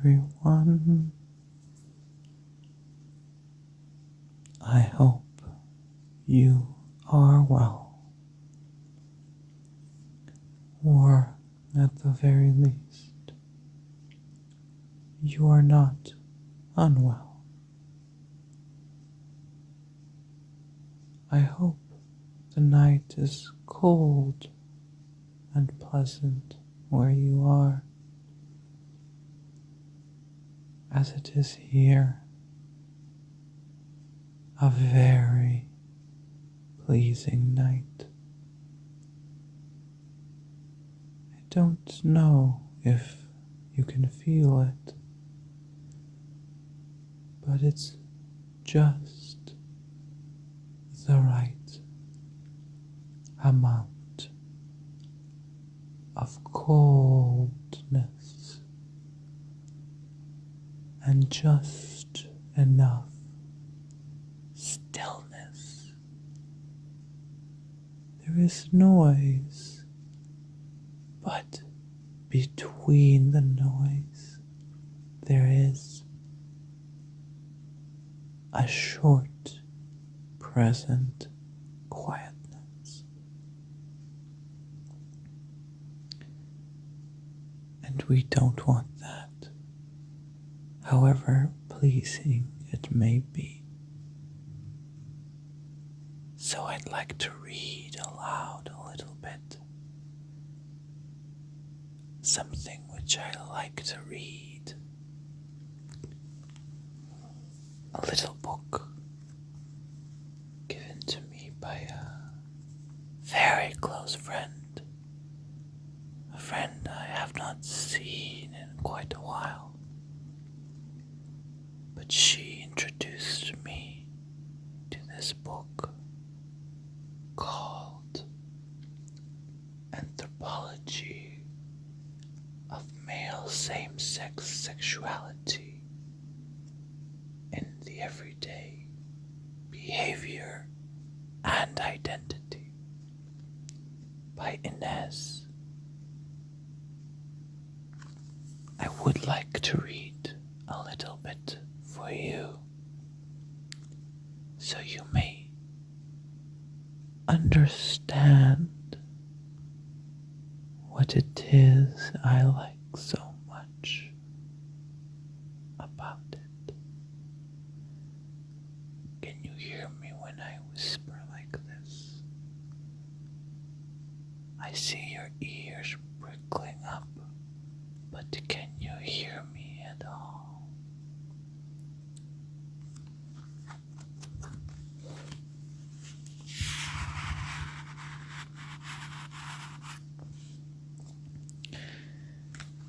everyone. I hope you are well, or at the very least, you are not unwell. I hope the night is cold and pleasant where you are, as it is here. A very pleasing night. I don't know if you can feel it, but it's just the right amount of coldness and just enough stillness. There is noise, but between the noise there is a short, present quietness. And we don't want that, however pleasing it may be. So I'd like to read aloud a little bit. Something which I like to read. A little book given to me by a very close friend. A friend I have not seen in quite a while. But she introduced me to this book called Anthropology of Male Same-Sex Sexuality in the Everyday Behavior and Identity by Inez. I would like to read a little bit for you so you may understand what it is I like so much about it. Can you hear me when I whisper like this? I see your ears prickling up, but can you hear me at all?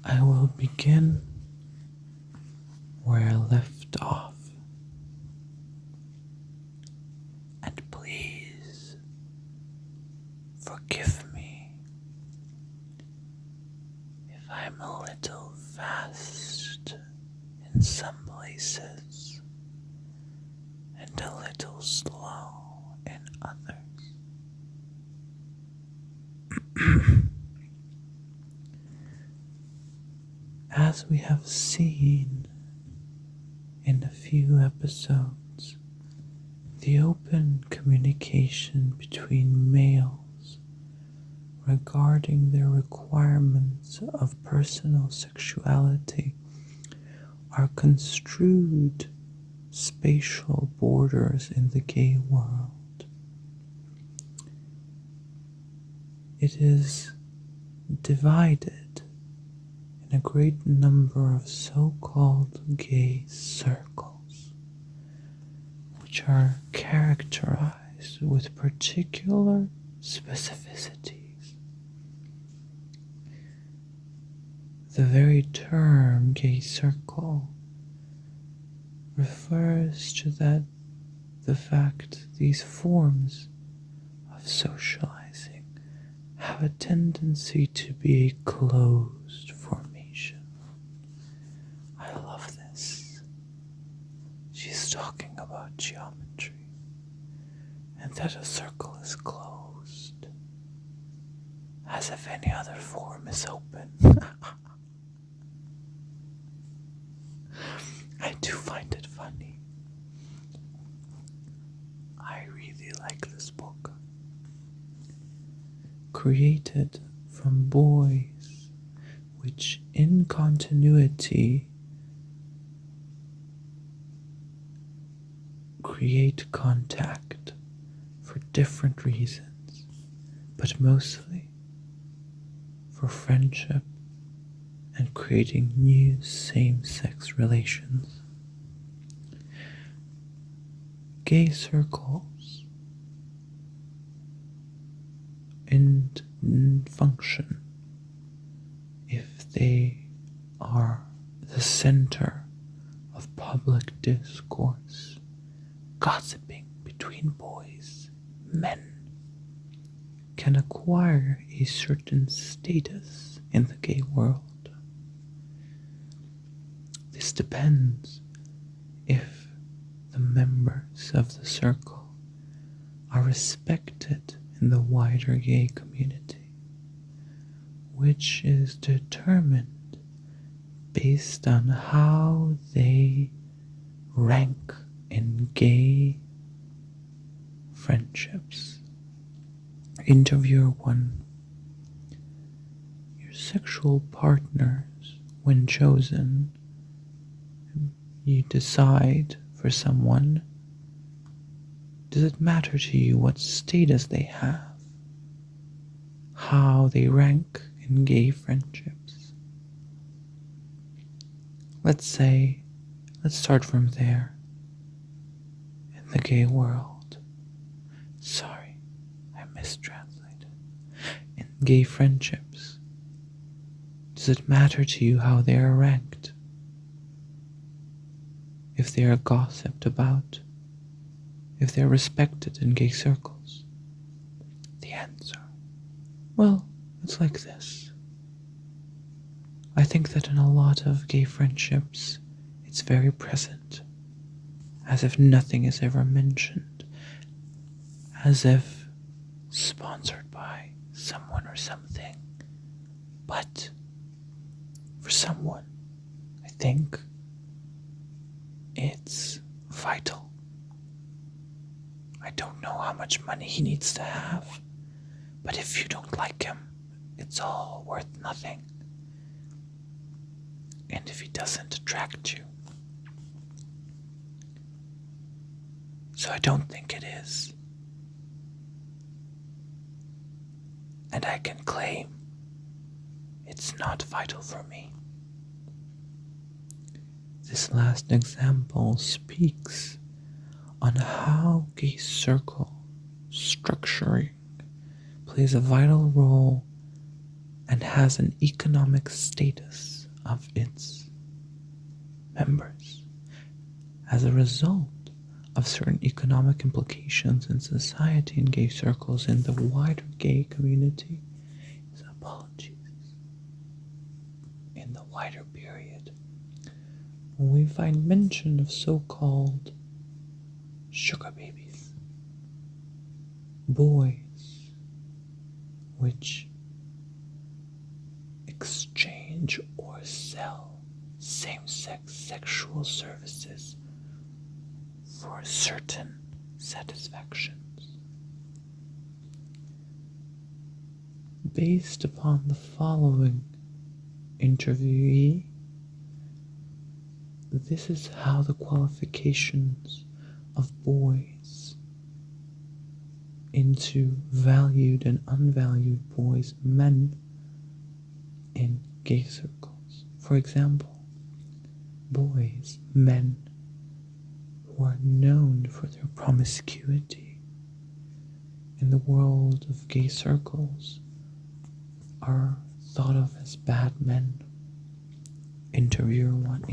I will begin where I left off. And please forgive me if I'm a little fast in some places and a little slow in others. As we have seen in a few episodes, the open communication between males regarding their requirements of personal sexuality are construed spatial borders in the gay world. It is divided in a great number of so-called gay circles, which are characterized with particular specificities. The very term gay circle refers to the fact these forms of socializing have a tendency to be a closed formation. I love this. She's talking about geometry, and that a circle is closed, as if any other form is open. do find it funny. I really like this book. Created from boys which in continuity create contact for different reasons, but mostly for friendship and creating new same-sex relations. Gay circles function if they are the center of public discourse, gossiping between boys, men, can acquire a certain status in the gay world. This depends if the members of the circle are respected in the wider gay community, which is determined based on how they rank in gay friendships. Interviewer 1. Your sexual partners, when chosen, you decide for someone. Does it matter to you what status they have? How they rank in gay friendships? Let's start from there. In the gay world. Sorry, I mistranslated. In gay friendships, does it matter to you how they are ranked? If they are gossiped about? If they're respected in gay circles? The answer, well, it's like this. I think that in a lot of gay friendships, it's very present, as if nothing is ever mentioned, as if sponsored by someone or something. But for someone, I think it's vital. I don't know how much money he needs to have, but if you don't like him, it's all worth nothing. And if he doesn't attract you. So I don't think it is. And I can claim it's not vital for me. This last example speaks on how gay circle structuring plays a vital role and has an economic status of its members as a result of certain economic implications in society and gay circles in the wider gay community. Apologies. In the wider period, when we find mention of so-called sugar babies, boys which exchange or sell same-sex sexual services for certain satisfactions. Based upon the following interviewee, this is how the qualifications of boys into valued and unvalued boys, men in gay circles. For example, boys, men who are known for their promiscuity in the world of gay circles are thought of as bad men. Interviewer 1.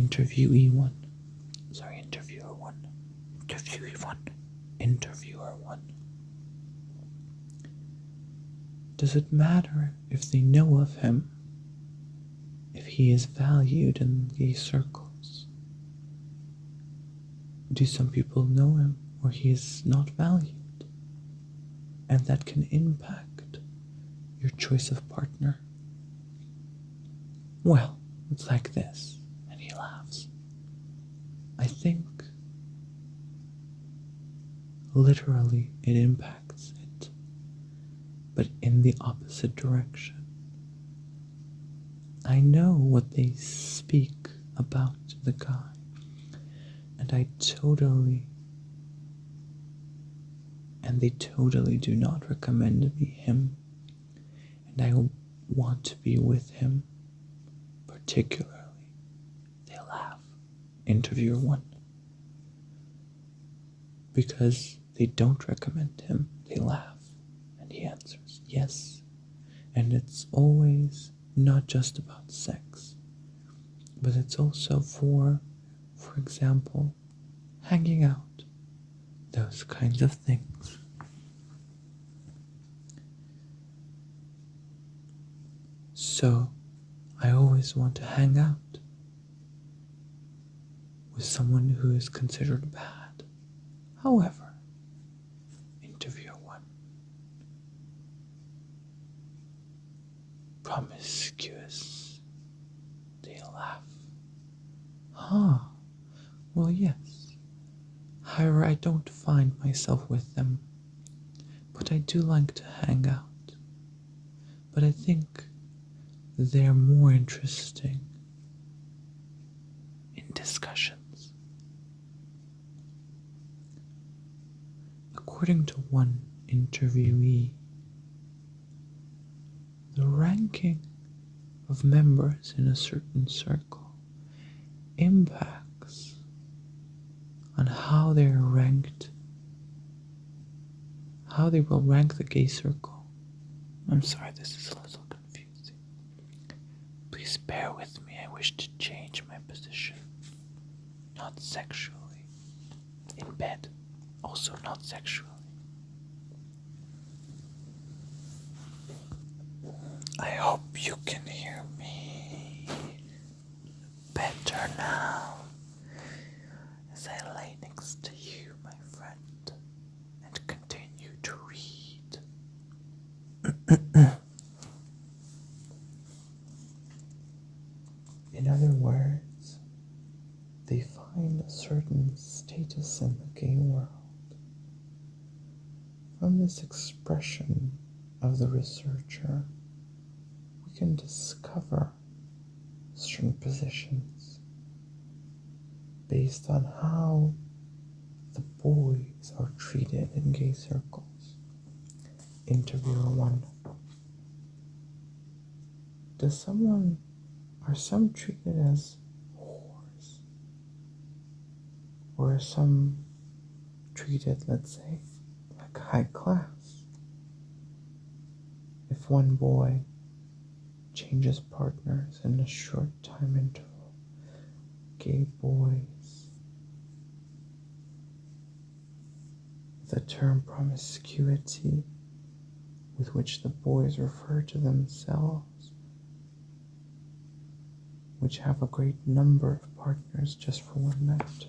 Does it matter if they know of him, if he is valued in gay circles? Do some people know him or he is not valued? And that can impact your choice of partner. Well, it's like this, and he laughs. I think literally it impacts it, but in the opposite direction. I know what they speak about the guy, and they totally do not recommend me him, and I want to be with him, particularly. They laugh. Interviewer 1. Because they don't recommend him, they laugh, and he answers, yes. And it's always not just about sex, but it's also for example, hanging out, those kinds of things. So, I always want to hang out with someone who is considered bad. However, interviewer 1. Promiscuous. They laugh. Well, yes. However, I don't find myself with them, but I do like to hang out. But I think they're more interesting in discussions. According to one interviewee, the ranking of members in a certain circle impacts on how they are ranked, how they will rank the gay circle. I'm sorry, this is a little confusing. Please bear with me, I wish to change my position. Not sexually. In bed. Also not sexually. I hope you can hear me better now as I lay next to you, my friend, and continue to read. In other words, they find a certain status in the gay world. From this expression of the researcher, we can discover certain positions based on how the boys are treated in gay circles. Interviewer 1. Are some treated as whores? Or are some treated, let's say, like high class? If one boy changes partners in a short time interval, gay boys, the term promiscuity with which the boys refer to themselves, which have a great number of partners just for one night.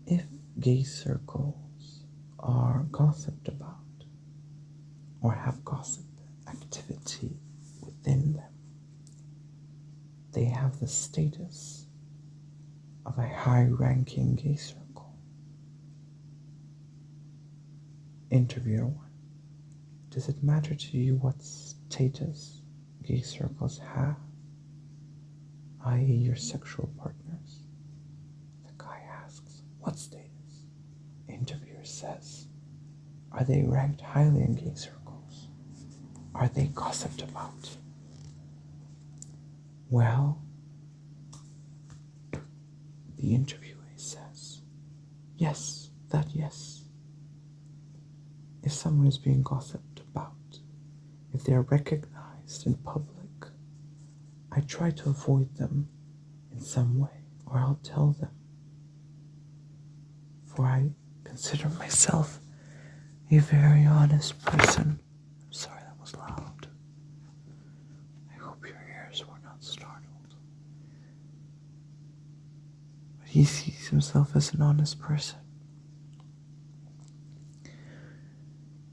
If gay circles are gossiped about, or have gossip activity within them, they have the status of a high-ranking gay circle. Interviewer 1. Does it matter to you what status gay circles have, i.e. your sexual partners? The guy asks, what status? Interviewer says, are they ranked highly in gay circles? Are they gossiped about? Well, the interviewee says, yes, yes. If someone is being gossiped about, if they are recognized in public, I try to avoid them in some way, or I'll tell them. For I consider myself a very honest person. I'm sorry, that was loud. I hope your ears were not startled. But he sees himself as an honest person.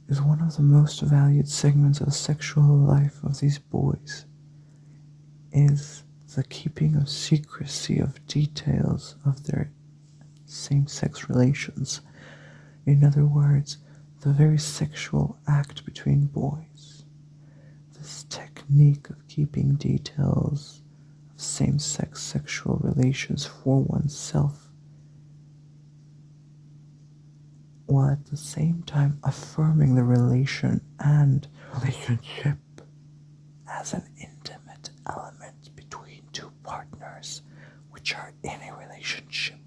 Is one of the most valued segments of the sexual life of these boys is the keeping of secrecy of details of their same-sex relations. In other words, the very sexual act between boys. This technique of keeping details of same-sex sexual relations for oneself, while at the same time affirming the relation and relationship as an intimate element between two partners which are in a relationship.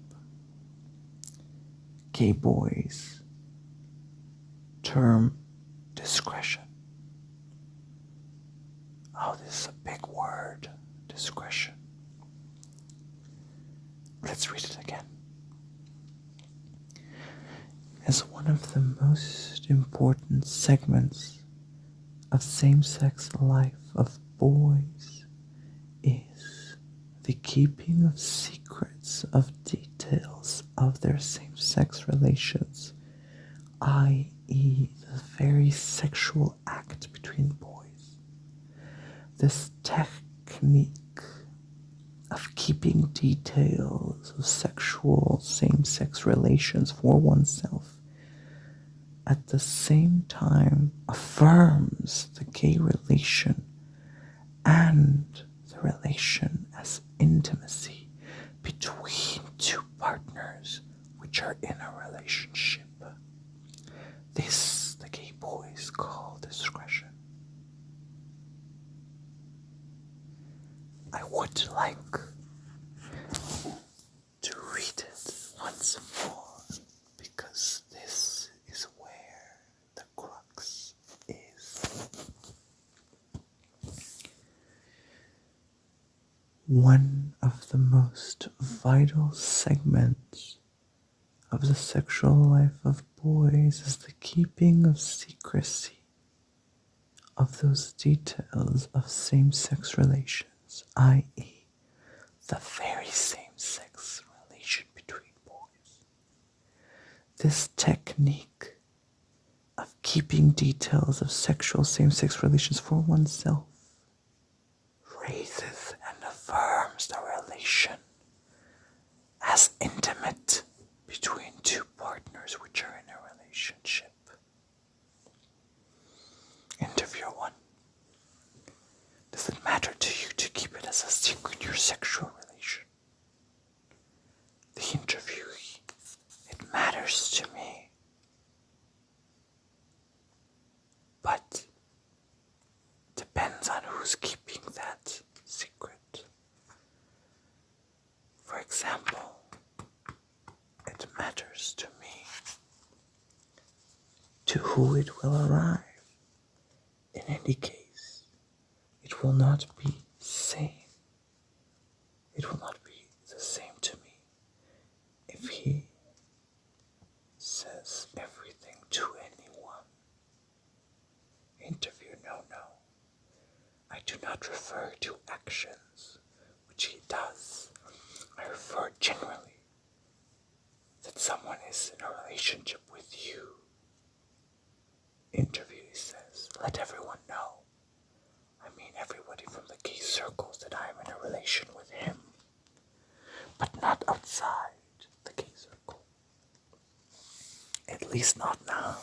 Gay boys term discretion. Oh, this is a big word, discretion. Let's read it again. As one of the most important segments of same-sex life of boys is the keeping of secrets of details of their same-sex relations, i.e. the very sexual act between boys. This technique of keeping details of sexual same-sex relations for oneself at the same time affirms the gay relation and the relation as intimacy between two partners which are in a relationship. This the gay boys call discretion. I would like to read it once more because this is where the crux is. One of the most vital segments of the sexual life of boys is the keeping of secrecy of those details of same-sex relations, i.e. the very same-sex relation between boys. This technique of keeping details of sexual same-sex relations for oneself raises and affirms the relation as intimate between two partners which are in a relationship. Interviewer 1. Does it matter to you to keep it as a secret, your sexual relation? The interviewee. It matters to me. But depends on who's keeping that secret. For example, it matters to me to who it will arrive. In any case, it will not be same. It will not be the same to me if he says everything to anyone. Interview, no. I do not refer to actions which he does. I refer generally that someone is in a relationship with you. Interviewee says, let everyone know. I mean everybody from the gay circles that I am in a relation with him, but not outside the gay circle. At least not now.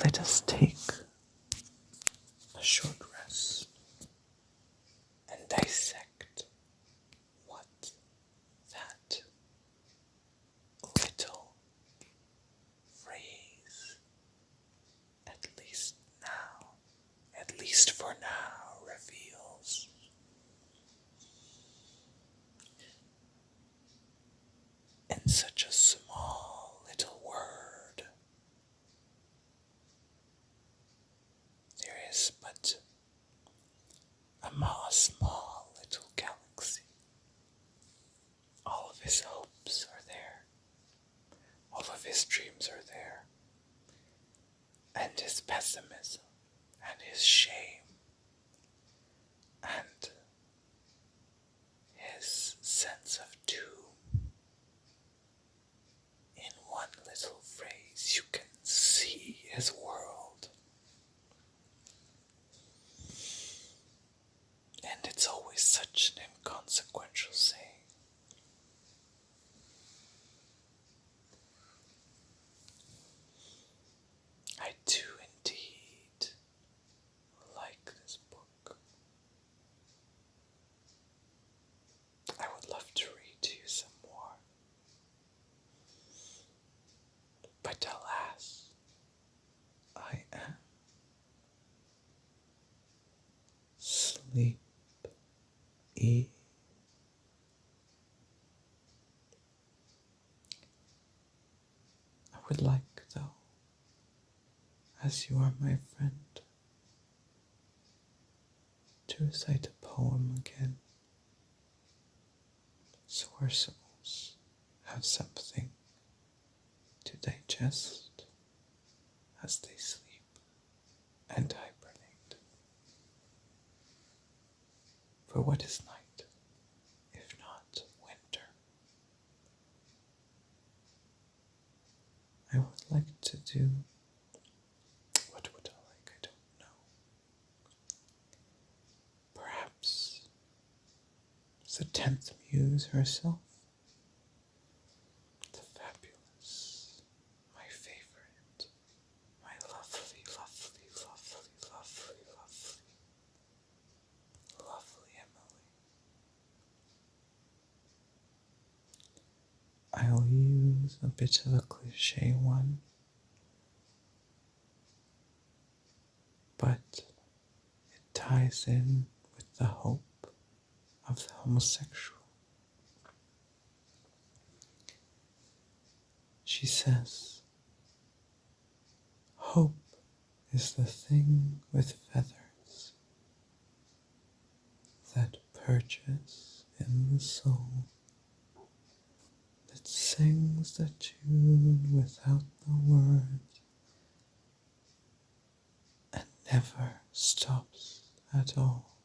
Let us take a short rest and dissect what that little phrase, at least for now, reveals. In such a small little word, there is but a small little galaxy. All of his hopes are there. All of his dreams are there. And his pessimism, and his shame, and his sense of doom. In one little phrase, But alas, I am sleepy. I would like, though, as you are my friend, to recite a poem again, so our souls have something to digest as they sleep and hibernate. For what is night, if not winter? I would like to do, what would I like? I don't know. Perhaps the 10th muse herself, the fabulous, my favorite, my lovely, lovely, lovely, lovely, lovely, lovely Emily. I'll use a bit of a cliche one, but it ties in with the hope of the homosexual. She says, hope is the thing with feathers that perches in the soul, that sings the tune without the words, and never stops at all.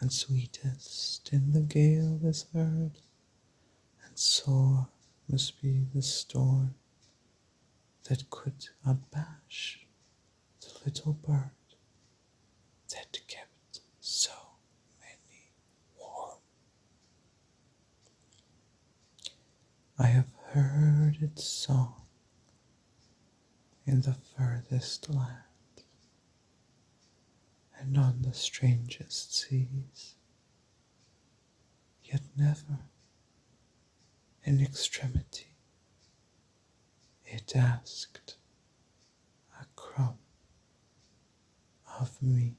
And sweetest in the gale is heard, and sore must be the storm that could abash the little bird that kept so many warm. I have heard its song in the furthest land, and on the strangest seas, yet never in extremity it asked a crumb of me.